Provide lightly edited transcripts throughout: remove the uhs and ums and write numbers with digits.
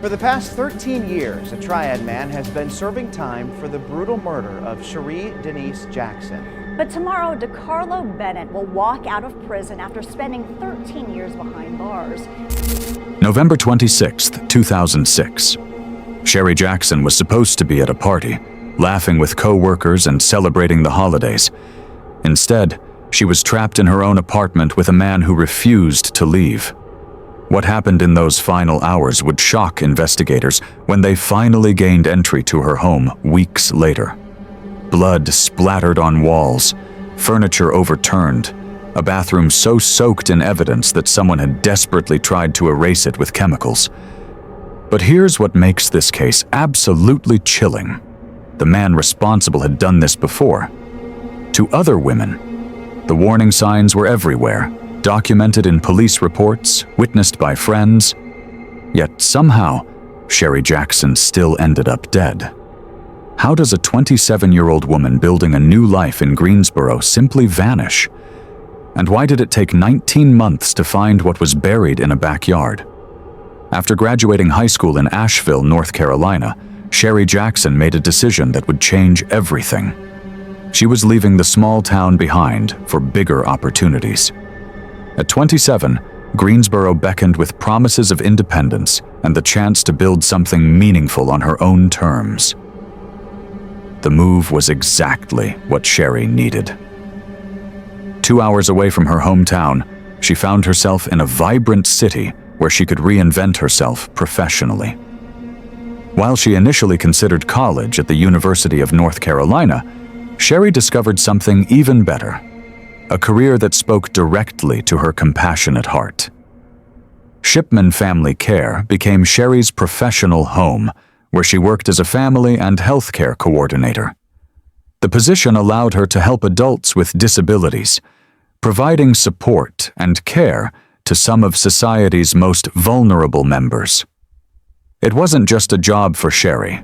For the past 13 years, a triad man has been serving time for the brutal murder of Sheree Denise Jackson. But tomorrow, Carlo Bennett will walk out of prison after spending 13 years behind bars. November 26, 2006. Sheree Jackson was supposed to be at a party, laughing with co-workers and celebrating the holidays. Instead, she was trapped in her own apartment with a man who refused to leave. What happened in those final hours would shock investigators when they finally gained entry to her home weeks later. Blood splattered on walls, furniture overturned, a bathroom so soaked in evidence that someone had desperately tried to erase it with chemicals. But here's what makes this case absolutely chilling. The man responsible had done this before. To other women, the warning signs were everywhere, documented in police reports, witnessed by friends. Yet somehow, Sheree Jackson still ended up dead. How does a 27-year-old woman building a new life in Greensboro simply vanish? And why did it take 19 months to find what was buried in a backyard? After graduating high school in Asheville, North Carolina, Sheree Jackson made a decision that would change everything. She was leaving the small town behind for bigger opportunities. At 27, Greensboro beckoned with promises of independence and the chance to build something meaningful on her own terms. The move was exactly what Sheree needed. 2 hours away from her hometown, she found herself in a vibrant city where she could reinvent herself professionally. While she initially considered college at the University of North Carolina, Sheree discovered something even better. A career that spoke directly to her compassionate heart. Shipman Family Care became Sheree's professional home, where she worked as a family and healthcare coordinator. The position allowed her to help adults with disabilities, providing support and care to some of society's most vulnerable members. It wasn't just a job for Sheree.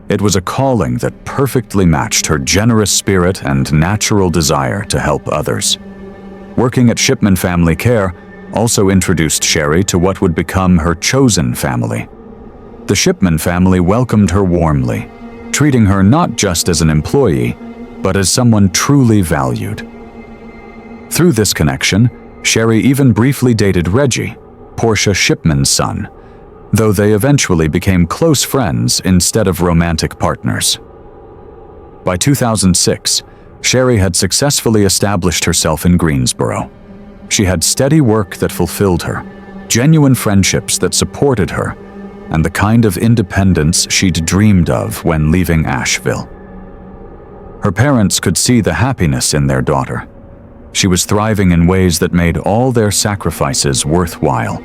It was a calling that perfectly matched her generous spirit and natural desire to help others. Working at Shipman Family Care also introduced Sheree to what would become her chosen family. The Shipman family welcomed her warmly, treating her not just as an employee, but as someone truly valued. Through this connection, Sheree even briefly dated Reggie, Portia Shipman's son, though they eventually became close friends instead of romantic partners. By 2006, Sheree had successfully established herself in Greensboro. She had steady work that fulfilled her, genuine friendships that supported her, and the kind of independence she'd dreamed of when leaving Asheville. Her parents could see the happiness in their daughter. She was thriving in ways that made all their sacrifices worthwhile.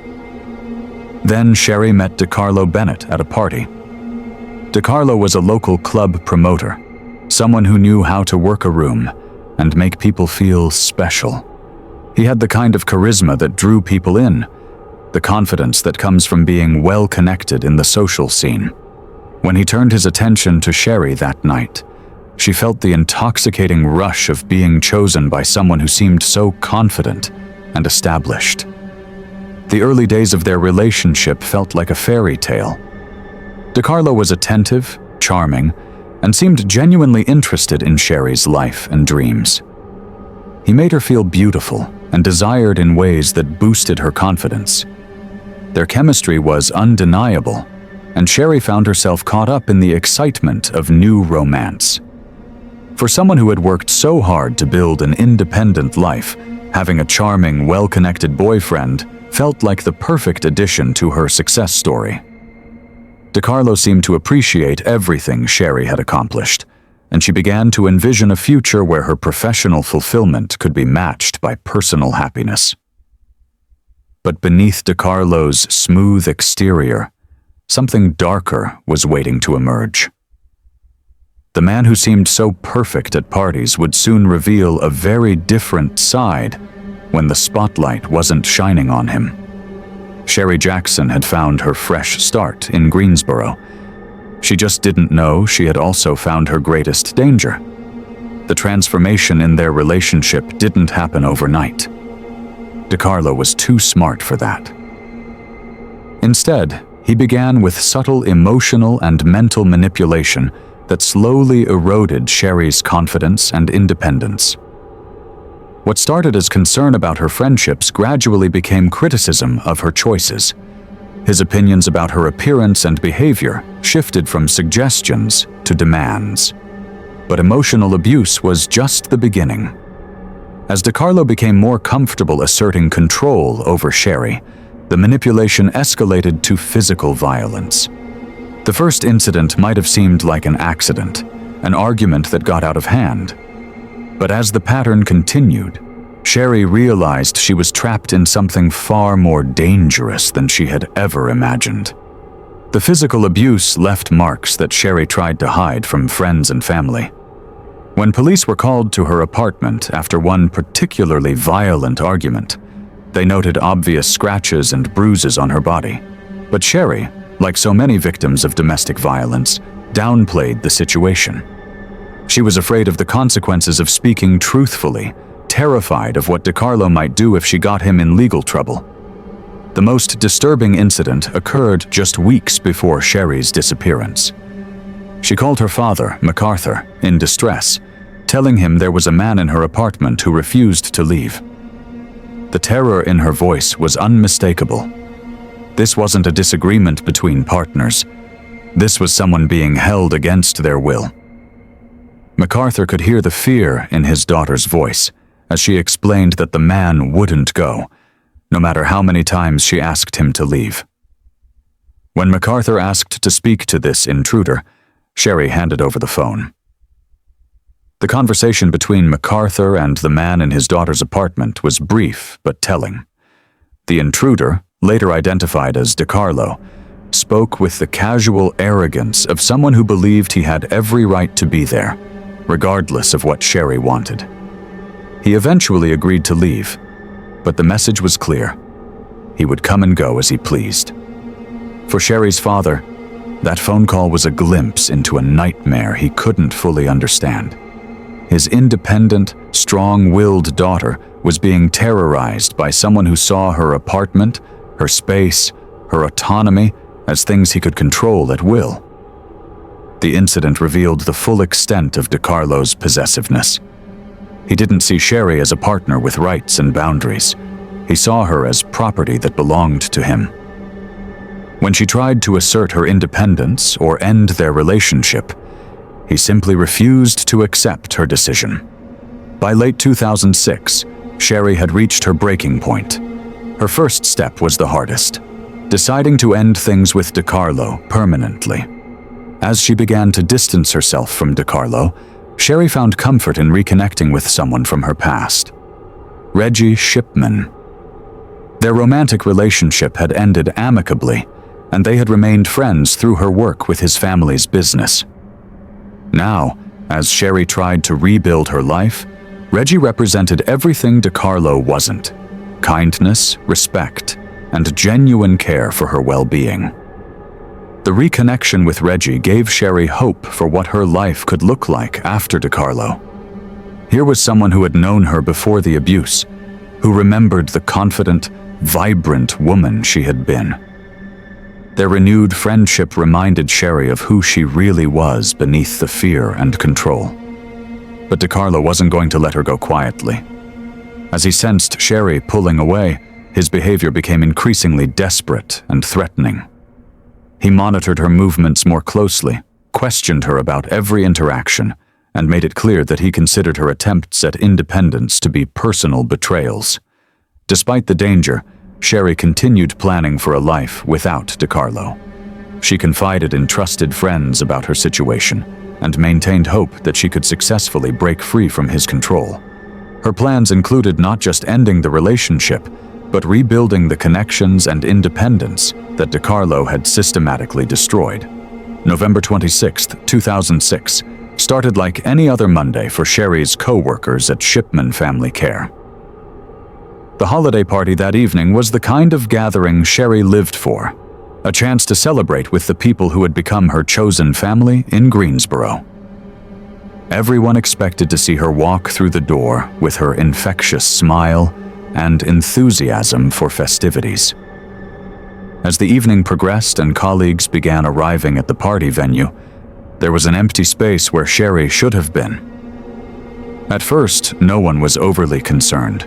Then Sheree met Carlo Bennett at a party. Carlo was a local club promoter, someone who knew how to work a room and make people feel special. He had the kind of charisma that drew people in, the confidence that comes from being well-connected in the social scene. When he turned his attention to Sheree that night, she felt the intoxicating rush of being chosen by someone who seemed so confident and established. The early days of their relationship felt like a fairy tale. Carlo was attentive, charming, and seemed genuinely interested in Sheree's life and dreams. He made her feel beautiful and desired in ways that boosted her confidence. Their chemistry was undeniable, and Sheree found herself caught up in the excitement of new romance. For someone who had worked so hard to build an independent life, having a charming, well-connected boyfriend felt like the perfect addition to her success story. Carlo seemed to appreciate everything Sheree had accomplished, and she began to envision a future where her professional fulfillment could be matched by personal happiness. But beneath Carlo's smooth exterior, something darker was waiting to emerge. The man who seemed so perfect at parties would soon reveal a very different side when the spotlight wasn't shining on him. Sheree Jackson had found her fresh start in Greensboro. She just didn't know she had also found her greatest danger. The transformation in their relationship didn't happen overnight. Carlo was too smart for that. Instead, He began with subtle emotional and mental manipulation that slowly eroded Sherry's confidence and independence. What started as concern about her friendships gradually became criticism of her choices. His opinions about her appearance and behavior shifted from suggestions to demands. But emotional abuse was just the beginning. As DeCarlo became more comfortable asserting control over Sherry, the manipulation escalated to physical violence. The first incident might have seemed like an accident, an argument that got out of hand. But as the pattern continued, Sherry realized she was trapped in something far more dangerous than she had ever imagined. The physical abuse left marks that Sherry tried to hide from friends and family. When police were called to her apartment after one particularly violent argument, they noted obvious scratches and bruises on her body. But Sherry, like so many victims of domestic violence, downplayed the situation. She was afraid of the consequences of speaking truthfully, terrified of what DeCarlo might do if she got him in legal trouble. The most disturbing incident occurred just weeks before Sherry's disappearance. She called her father, MacArthur, in distress, telling him there was a man in her apartment who refused to leave. The terror in her voice was unmistakable. This wasn't a disagreement between partners. This was someone being held against their will. MacArthur could hear the fear in his daughter's voice as she explained that the man wouldn't go, no matter how many times she asked him to leave. When MacArthur asked to speak to this intruder, Sherry handed over the phone. The conversation between MacArthur and the man in his daughter's apartment was brief but telling. The intruder, later identified as DeCarlo, spoke with the casual arrogance of someone who believed he had every right to be there, regardless of what Sherry wanted. He eventually agreed to leave, but the message was clear. He would come and go as he pleased. For Sherry's father, that phone call was a glimpse into a nightmare he couldn't fully understand. His independent, strong-willed daughter was being terrorized by someone who saw her apartment, her space, her autonomy as things he could control at will. The incident revealed the full extent of DeCarlo's possessiveness. He didn't see Sherry as a partner with rights and boundaries. He saw her as property that belonged to him. When she tried to assert her independence or end their relationship, he simply refused to accept her decision. By late 2006, Sherry had reached her breaking point. Her first step was the hardest, deciding to end things with DeCarlo permanently. As she began to distance herself from DeCarlo, Sherry found comfort in reconnecting with someone from her past. Reggie Shipman. Their romantic relationship had ended amicably, and they had remained friends through her work with his family's business. Now, as Sherry tried to rebuild her life, Reggie represented everything DeCarlo wasn't: kindness, respect, and genuine care for her well-being. The reconnection with Reggie gave Sherry hope for what her life could look like after DeCarlo. Here was someone who had known her before the abuse, who remembered the confident, vibrant woman she had been. Their renewed friendship reminded Sherry of who she really was beneath the fear and control. But DeCarlo wasn't going to let her go quietly. As he sensed Sherry pulling away, his behavior became increasingly desperate and threatening. He monitored her movements more closely, questioned her about every interaction, and made it clear that he considered her attempts at independence to be personal betrayals. Despite the danger, Sherry continued planning for a life without DeCarlo. She confided in trusted friends about her situation and maintained hope that she could successfully break free from his control. Her plans included not just ending the relationship, but rebuilding the connections and independence that DeCarlo had systematically destroyed. November 26, 2006, started like any other Monday for Sherry's co-workers at Shipman Family Care. The holiday party that evening was the kind of gathering Sherry lived for, a chance to celebrate with the people who had become her chosen family in Greensboro. Everyone expected to see her walk through the door with her infectious smile and enthusiasm for festivities. As the evening progressed and colleagues began arriving at the party venue, there was an empty space where Sherri should have been. At first, no one was overly concerned.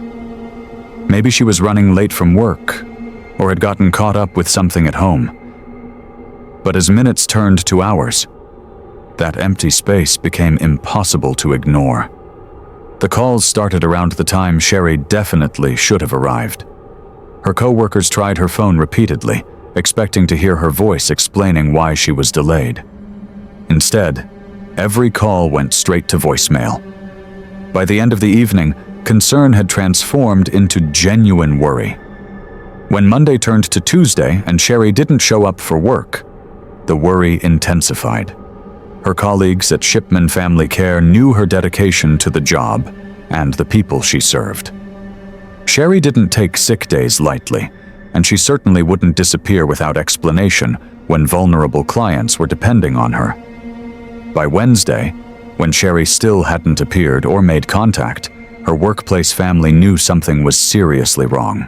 Maybe she was running late from work, or had gotten caught up with something at home. But as minutes turned to hours, that empty space became impossible to ignore. The calls started around the time Sherri definitely should have arrived. Her co-workers tried her phone repeatedly, expecting to hear her voice explaining why she was delayed. Instead, every call went straight to voicemail. By the end of the evening, concern had transformed into genuine worry. When Monday turned to Tuesday and Sherri didn't show up for work, the worry intensified. Her colleagues at Shipman Family Care knew her dedication to the job and the people she served. Sherri didn't take sick days lightly, and she certainly wouldn't disappear without explanation when vulnerable clients were depending on her. By Wednesday, when Sherri still hadn't appeared or made contact, her workplace family knew something was seriously wrong.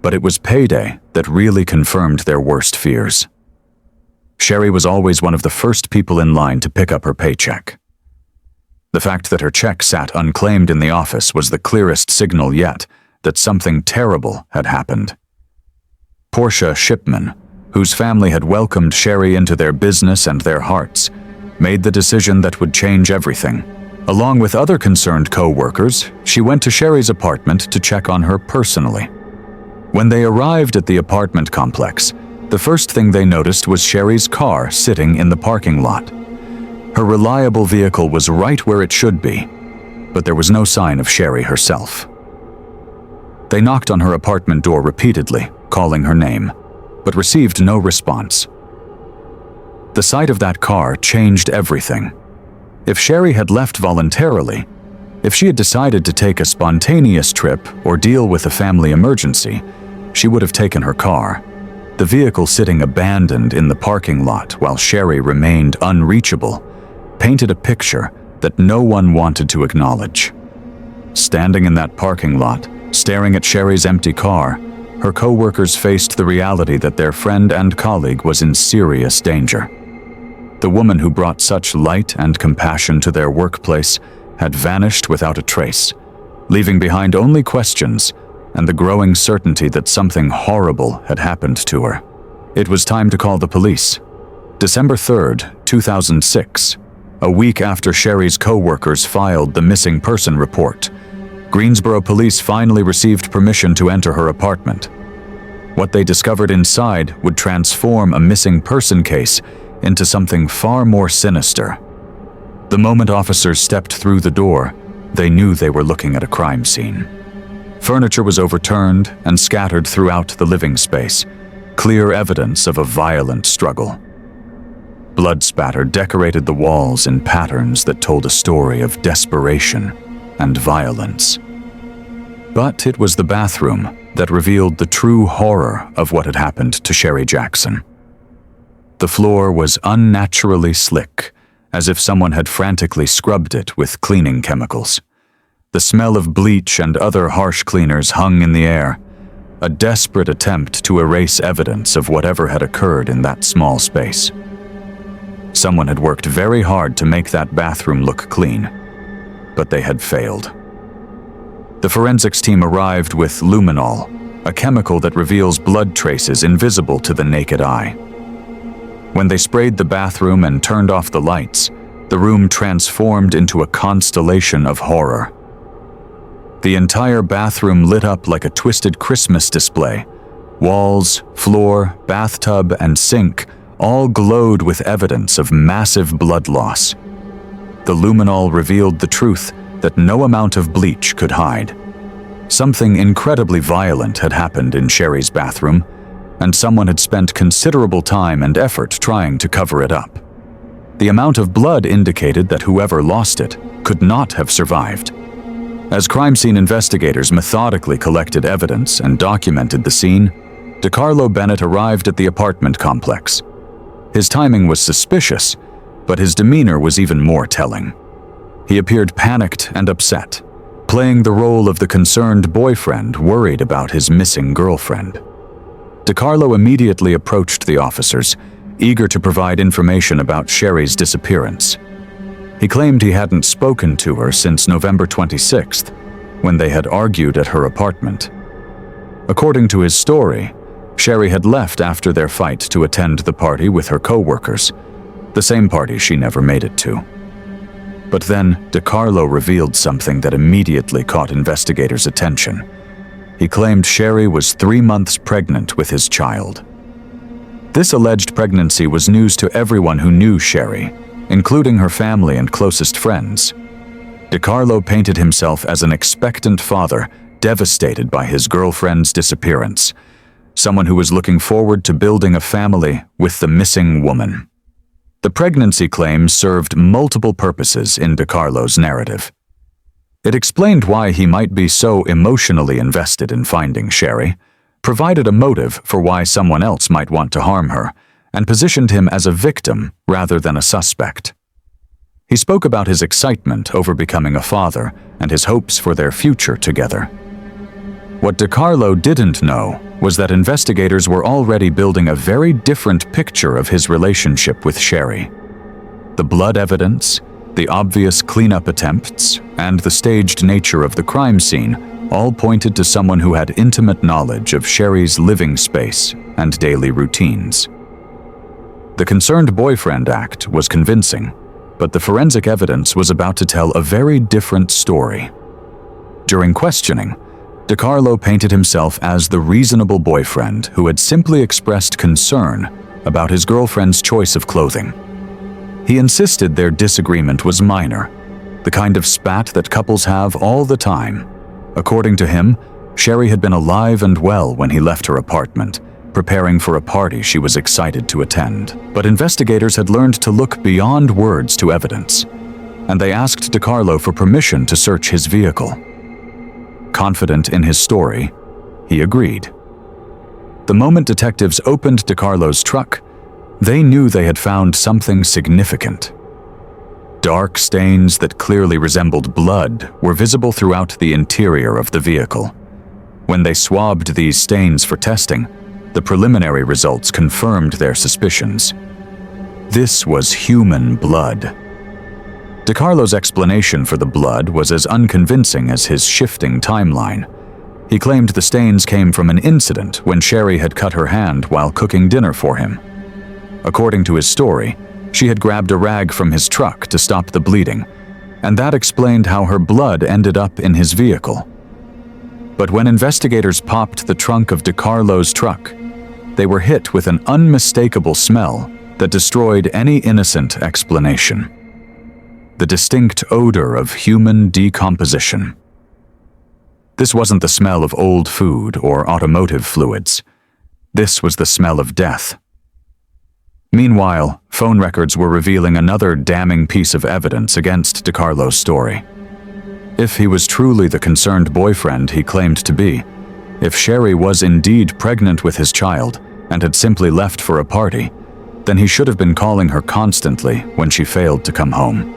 But it was payday that really confirmed their worst fears. Sherri was always one of the first people in line to pick up her paycheck. The fact that her check sat unclaimed in the office was the clearest signal yet that something terrible had happened. Portia Shipman, whose family had welcomed Sherri into their business and their hearts, made the decision that would change everything. Along with other concerned co-workers, she went to Sherri's apartment to check on her personally. When they arrived at the apartment complex, the first thing they noticed was Sherri's car sitting in the parking lot. Her reliable vehicle was right where it should be, but there was no sign of Sherri herself. They knocked on her apartment door repeatedly, calling her name, but received no response. The sight of that car changed everything. If Sherri had left voluntarily, if she had decided to take a spontaneous trip or deal with a family emergency, she would have taken her car. The vehicle sitting abandoned in the parking lot while Sherri remained unreachable painted a picture that no one wanted to acknowledge. Standing in that parking lot, staring at Sherri's empty car, her co-workers faced the reality that their friend and colleague was in serious danger. The woman who brought such light and compassion to their workplace had vanished without a trace, leaving behind only questions and the growing certainty that something horrible had happened to her. It was time to call the police. December 3rd, 2006, a week after Sherri's co-workers filed the missing person report, Greensboro police finally received permission to enter her apartment. What they discovered inside would transform a missing person case into something far more sinister. The moment officers stepped through the door, they knew they were looking at a crime scene. Furniture was overturned and scattered throughout the living space, clear evidence of a violent struggle. Blood spatter decorated the walls in patterns that told a story of desperation and violence. But it was the bathroom that revealed the true horror of what had happened to Sherri Jackson. The floor was unnaturally slick, as if someone had frantically scrubbed it with cleaning chemicals. The smell of bleach and other harsh cleaners hung in the air, a desperate attempt to erase evidence of whatever had occurred in that small space. Someone had worked very hard to make that bathroom look clean, but they had failed. The forensics team arrived with luminol, a chemical that reveals blood traces invisible to the naked eye. When they sprayed the bathroom and turned off the lights, the room transformed into a constellation of horror. The entire bathroom lit up like a twisted Christmas display. Walls, floor, bathtub, and sink all glowed with evidence of massive blood loss. The luminol revealed the truth that no amount of bleach could hide. Something incredibly violent had happened in Sherri's bathroom, and someone had spent considerable time and effort trying to cover it up. The amount of blood indicated that whoever lost it could not have survived. As crime scene investigators methodically collected evidence and documented the scene, Carlo Bennett arrived at the apartment complex. His timing was suspicious, but his demeanor was even more telling. He appeared panicked and upset, playing the role of the concerned boyfriend worried about his missing girlfriend. DiCarlo immediately approached the officers, eager to provide information about Sherry's disappearance. He claimed he hadn't spoken to her since November 26th, when they had argued at her apartment. According to his story, Sherry had left after their fight to attend the party with her co-workers, the same party she never made it to. But then, DiCarlo revealed something that immediately caught investigators' attention. He claimed Sherry was 3 months pregnant with his child. This alleged pregnancy was news to everyone who knew Sherry, including her family and closest friends. DiCarlo painted himself as an expectant father, devastated by his girlfriend's disappearance, someone who was looking forward to building a family with the missing woman. The pregnancy claim served multiple purposes in DiCarlo's narrative. It explained why he might be so emotionally invested in finding Sherry, provided a motive for why someone else might want to harm her, and positioned him as a victim rather than a suspect. He spoke about his excitement over becoming a father and his hopes for their future together. What DiCarlo didn't know was that investigators were already building a very different picture of his relationship with Sherry. The blood evidence, the obvious cleanup attempts, and the staged nature of the crime scene all pointed to someone who had intimate knowledge of Sherry's living space and daily routines. The concerned boyfriend act was convincing, but the forensic evidence was about to tell a very different story. During questioning, DiCarlo painted himself as the reasonable boyfriend who had simply expressed concern about his girlfriend's choice of clothing. He insisted their disagreement was minor, the kind of spat that couples have all the time. According to him, Sherry had been alive and well when he left her apartment, preparing for a party she was excited to attend. But investigators had learned to look beyond words to evidence, and they asked DiCarlo for permission to search his vehicle. Confident in his story, he agreed. The moment detectives opened DiCarlo's truck, they knew they had found something significant. Dark stains that clearly resembled blood were visible throughout the interior of the vehicle. When they swabbed these stains for testing, the preliminary results confirmed their suspicions. This was human blood. DiCarlo's explanation for the blood was as unconvincing as his shifting timeline. He claimed the stains came from an incident when Sherry had cut her hand while cooking dinner for him. According to his story, she had grabbed a rag from his truck to stop the bleeding, and that explained how her blood ended up in his vehicle. But when investigators popped the trunk of DiCarlo's truck, they were hit with an unmistakable smell that destroyed any innocent explanation. The distinct odor of human decomposition. This wasn't the smell of old food or automotive fluids. This was the smell of death. Meanwhile, phone records were revealing another damning piece of evidence against DiCarlo's story. If he was truly the concerned boyfriend he claimed to be, if Sherry was indeed pregnant with his child and had simply left for a party, then he should have been calling her constantly when she failed to come home.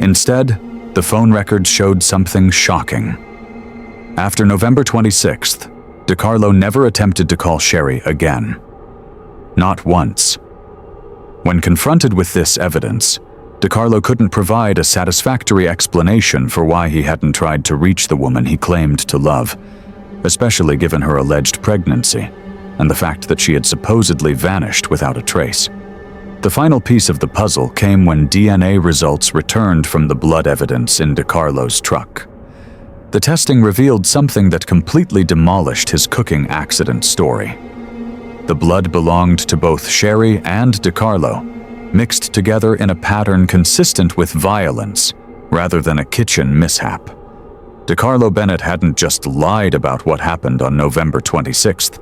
Instead, the phone records showed something shocking. After November 26th, DiCarlo never attempted to call Sherry again. Not once. When confronted with this evidence, DiCarlo couldn't provide a satisfactory explanation for why he hadn't tried to reach the woman he claimed to love, especially given her alleged pregnancy and the fact that she had supposedly vanished without a trace. The final piece of the puzzle came when DNA results returned from the blood evidence in DiCarlo's truck. The testing revealed something that completely demolished his cooking accident story. The blood belonged to both Sherry and DiCarlo, mixed together in a pattern consistent with violence rather than a kitchen mishap. DiCarlo Bennett hadn't just lied about what happened on November 26th.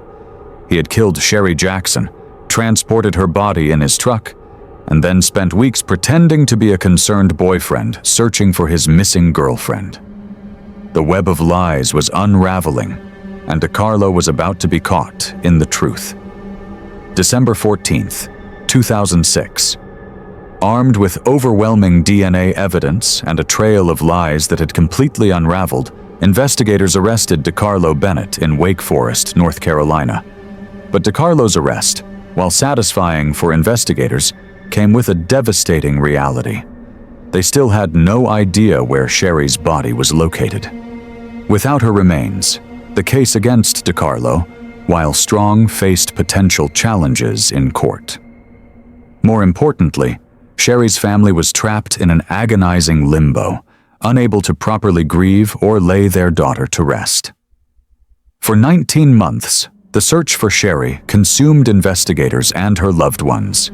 He had killed Sherri Jackson, transported her body in his truck, and then spent weeks pretending to be a concerned boyfriend searching for his missing girlfriend. The web of lies was unraveling, and DiCarlo was about to be caught in the truth. December 14th, 2006. Armed with overwhelming DNA evidence and a trail of lies that had completely unraveled, investigators arrested DiCarlo Bennett in Wake Forest, North Carolina. But DiCarlo's arrest, while satisfying for investigators, came with a devastating reality. They still had no idea where Sherri's body was located. Without her remains, the case against DiCarlo, while strong, faced potential challenges in court. More importantly, Sherri's family was trapped in an agonizing limbo, unable to properly grieve or lay their daughter to rest. For 19 months, the search for Sherri consumed investigators and her loved ones.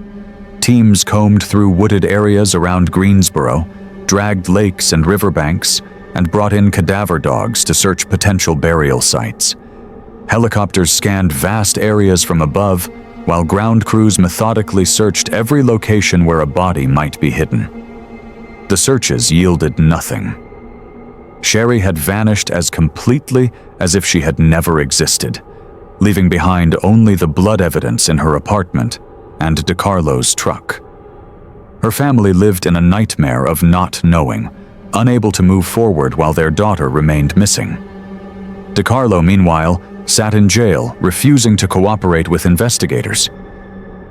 Teams combed through wooded areas around Greensboro, dragged lakes and riverbanks, and brought in cadaver dogs to search potential burial sites. Helicopters scanned vast areas from above, while ground crews methodically searched every location where a body might be hidden. The searches yielded nothing. Sherri had vanished as completely as if she had never existed, leaving behind only the blood evidence in her apartment and DiCarlo's truck. Her family lived in a nightmare of not knowing, unable to move forward while their daughter remained missing. DiCarlo, meanwhile, sat in jail, refusing to cooperate with investigators.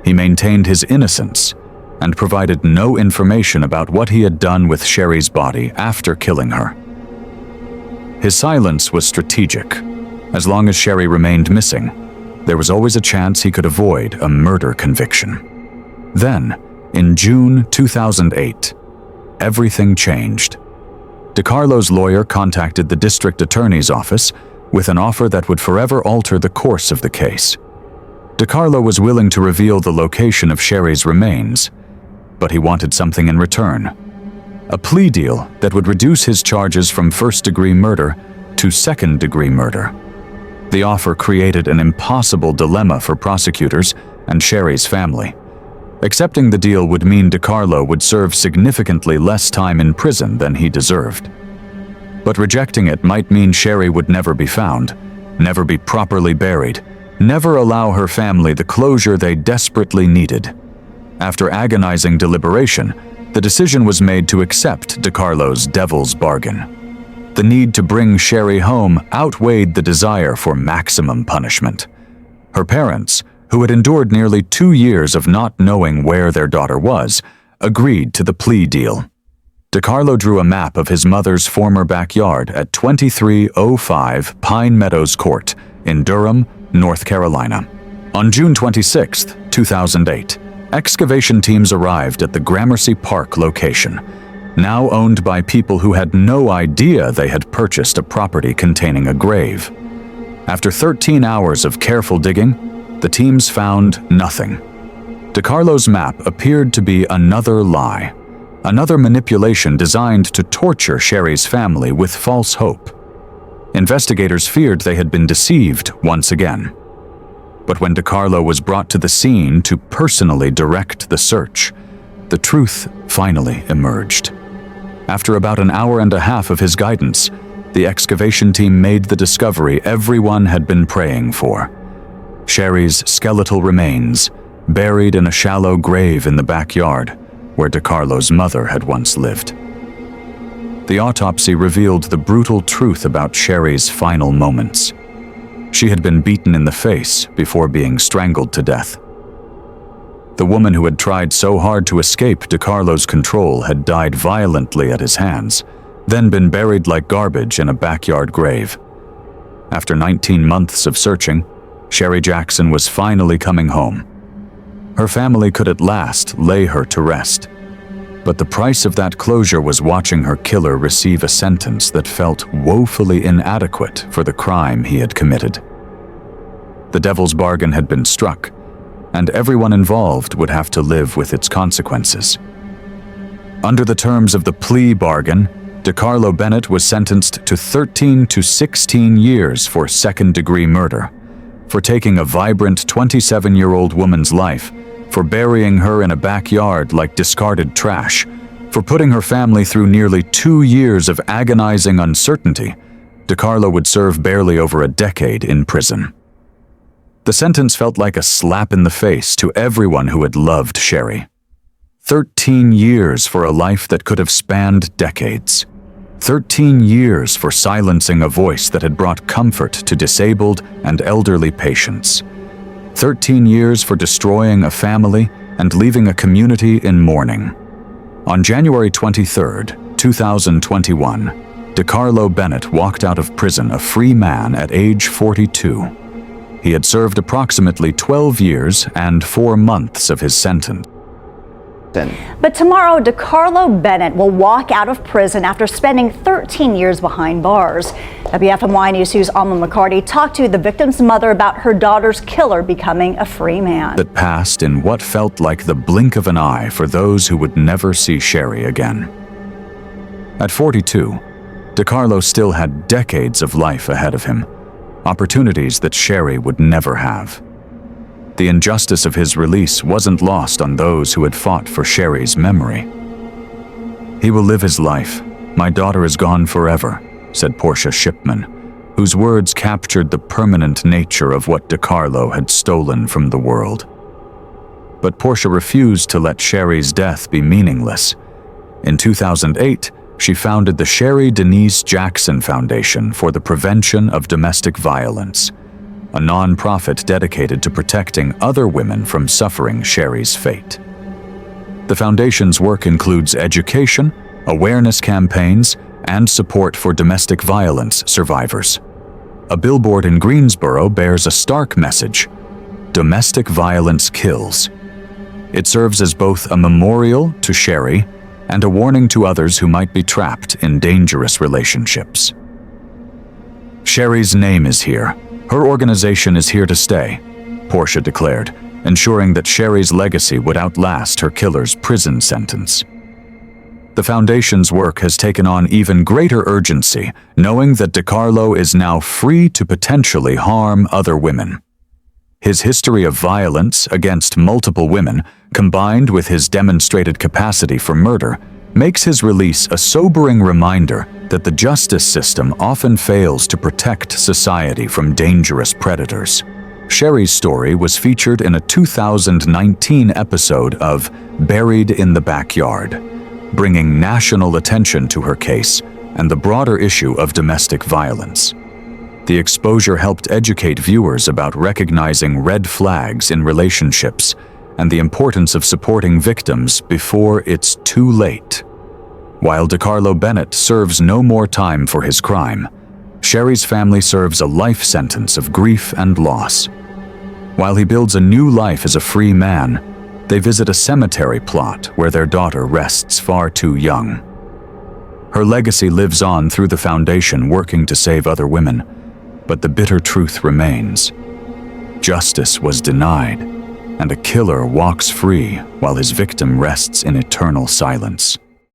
He maintained his innocence and provided no information about what he had done with Sherri's body after killing her. His silence was strategic. As long as Sherri remained missing, there was always a chance he could avoid a murder conviction. Then, in June 2008, everything changed. DiCarlo's lawyer contacted the district attorney's office with an offer that would forever alter the course of the case. DiCarlo was willing to reveal the location of Sherri's remains, but he wanted something in return. A plea deal that would reduce his charges from first-degree murder to second-degree murder. The offer created an impossible dilemma for prosecutors and Sherri's family. Accepting the deal would mean DiCarlo would serve significantly less time in prison than he deserved. But rejecting it might mean Sherri would never be found, never be properly buried, never allow her family the closure they desperately needed. After agonizing deliberation, the decision was made to accept DiCarlo's devil's bargain. The need to bring Sherri home outweighed the desire for maximum punishment. Her parents, who had endured nearly 2 years of not knowing where their daughter was, agreed to the plea deal. DiCarlo drew a map of his mother's former backyard at 2305 Pine Meadows Court in Durham, North Carolina. On June 26, 2008, excavation teams arrived at the Gramercy Park location, now owned by people who had no idea they had purchased a property containing a grave. After 13 hours of careful digging, the teams found nothing. DiCarlo's map appeared to be another lie. Another manipulation designed to torture Sherri's family with false hope. Investigators feared they had been deceived once again. But when DiCarlo was brought to the scene to personally direct the search, the truth finally emerged. After about an hour and a half of his guidance, the excavation team made the discovery everyone had been praying for. Sherri's skeletal remains, buried in a shallow grave in the backyard, where DiCarlo's mother had once lived. The autopsy revealed the brutal truth about Sherri's final moments. She had been beaten in the face before being strangled to death. The woman who had tried so hard to escape DiCarlo's control had died violently at his hands, then been buried like garbage in a backyard grave. After 19 months of searching, Sherri Jackson was finally coming home. Her family could at last lay her to rest. But the price of that closure was watching her killer receive a sentence that felt woefully inadequate for the crime he had committed. The devil's bargain had been struck, and everyone involved would have to live with its consequences. Under the terms of the plea bargain, DiCarlo Bennett was sentenced to 13 to 16 years for second-degree murder, for taking a vibrant 27-year-old woman's life, for burying her in a backyard like discarded trash, for putting her family through nearly 2 years of agonizing uncertainty. DiCarlo would serve barely over a decade in prison. The sentence felt like a slap in the face to everyone who had loved Sherri. 13 years for a life that could have spanned decades. 13 years for silencing a voice that had brought comfort to disabled and elderly patients. 13 years for destroying a family and leaving a community in mourning. On January 23, 2021, Carlo Bennett walked out of prison a free man at age 42. He had served approximately 12 years and 4 months of his sentence. But tomorrow, Carlo Bennett will walk out of prison after spending 13 years behind bars. WFMY News 2's Alma McCarty talked to the victim's mother about her daughter's killer becoming a free man. That passed in what felt like the blink of an eye for those who would never see Sherry again. At 42, Carlo still had decades of life ahead of him, opportunities that Sherry would never have. The injustice of his release wasn't lost on those who had fought for Sherry's memory. "He will live his life. My daughter is gone forever," said Portia Shipman, whose words captured the permanent nature of what Carlo had stolen from the world. But Portia refused to let Sherry's death be meaningless. In 2008, she founded the Sherri Denise Jackson Foundation for the Prevention of Domestic Violence, a nonprofit dedicated to protecting other women from suffering Sherry's fate. The foundation's work includes education, awareness campaigns, and support for domestic violence survivors. A billboard in Greensboro bears a stark message: "Domestic violence kills." It serves as both a memorial to Sherry and a warning to others who might be trapped in dangerous relationships. "Sherry's name is here. Her organization is here to stay," Portia declared, ensuring that Sherry's legacy would outlast her killer's prison sentence. The foundation's work has taken on even greater urgency, knowing that Carlo is now free to potentially harm other women. His history of violence against multiple women, combined with his demonstrated capacity for murder, makes his release a sobering reminder that the justice system often fails to protect society from dangerous predators. Sherry's story was featured in a 2019 episode of Buried in the Backyard, bringing national attention to her case and the broader issue of domestic violence. The exposure helped educate viewers about recognizing red flags in relationships and the importance of supporting victims before it's too late. While Carlo Bennett serves no more time for his crime, Sherry's family serves a life sentence of grief and loss. While he builds a new life as a free man, they visit a cemetery plot where their daughter rests far too young. Her legacy lives on through the foundation working to save other women, but the bitter truth remains. Justice was denied, and a killer walks free while his victim rests in eternal silence.